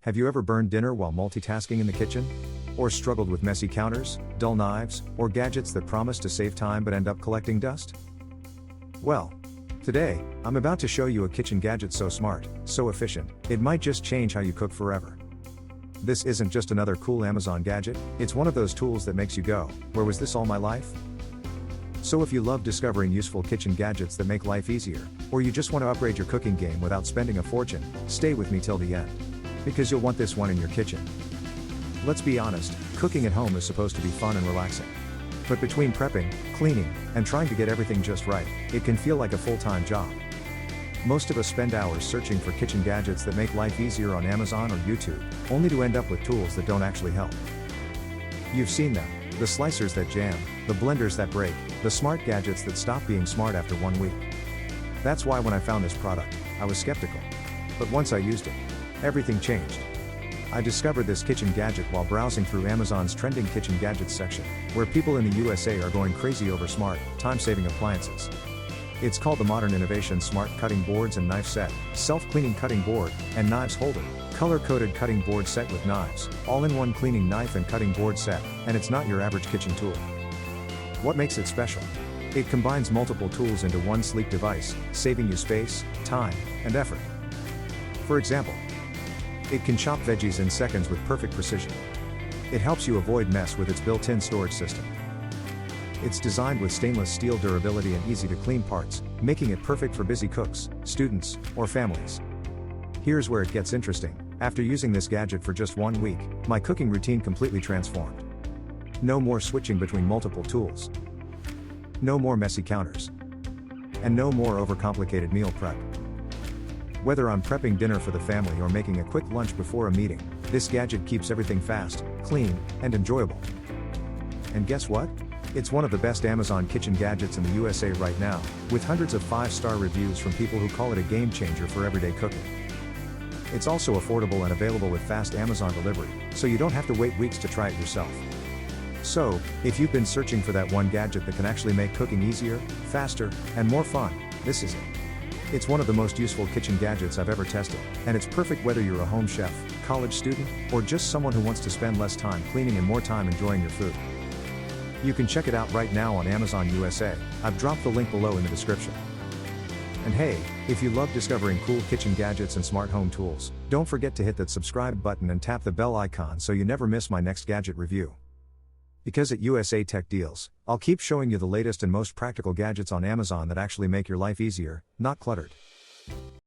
Have you ever burned dinner while multitasking in the kitchen? Or struggled with messy counters, dull knives, or gadgets that promise to save time but end up collecting dust? Well, today, I'm about to show you a kitchen gadget so smart, so efficient, it might just change how you cook forever. This isn't just another cool Amazon gadget, it's one of those tools that makes you go, where was this all my life? So if you love discovering useful kitchen gadgets that make life easier, or you just want to upgrade your cooking game without spending a fortune, stay with me till the end. Because you'll want this one in your kitchen. Let's be honest, cooking at home is supposed to be fun and relaxing. But between prepping, cleaning, and trying to get everything just right, it can feel like a full-time job. Most of us spend hours searching for kitchen gadgets that make life easier on Amazon or YouTube, only to end up with tools that don't actually help. You've seen them, the slicers that jam, the blenders that break, the smart gadgets that stop being smart after 1 week. That's why when I found this product, I was skeptical. But once I used it, everything changed. I discovered this kitchen gadget while browsing through Amazon's trending kitchen gadgets section, where people in the USA are going crazy over smart, time-saving appliances. It's called the Modern Innovation Smart Cutting Boards and Knife Set, Self-Cleaning Cutting Board, and Knives Holder, Color-Coded Cutting Board Set with Knives, all-in-one cleaning knife and cutting board set, and it's not your average kitchen tool. What makes it special? It combines multiple tools into one sleek device, saving you space, time, and effort. For example, it can chop veggies in seconds with perfect precision. It helps you avoid mess with its built-in storage system. It's designed with stainless steel durability and easy-to-clean parts, making it perfect for busy cooks, students, or families. Here's where it gets interesting. After using this gadget for just 1 week, my cooking routine completely transformed. No more switching between multiple tools. No more messy counters. And no more overcomplicated meal prep. Whether I'm prepping dinner for the family or making a quick lunch before a meeting, this gadget keeps everything fast, clean, and enjoyable. And guess what? It's one of the best Amazon kitchen gadgets in the USA right now, with hundreds of 5-star reviews from people who call it a game changer for everyday cooking. It's also affordable and available with fast Amazon delivery, so you don't have to wait weeks to try it yourself. So, if you've been searching for that one gadget that can actually make cooking easier, faster, and more fun, this is it. It's one of the most useful kitchen gadgets I've ever tested, and it's perfect whether you're a home chef, college student, or just someone who wants to spend less time cleaning and more time enjoying your food. You can check it out right now on Amazon USA, I've dropped the link below in the description. And hey, if you love discovering cool kitchen gadgets and smart home tools, don't forget to hit that subscribe button and tap the bell icon so you never miss my next gadget review. Because at USA Tech Deals, I'll keep showing you the latest and most practical gadgets on Amazon that actually make your life easier, not cluttered.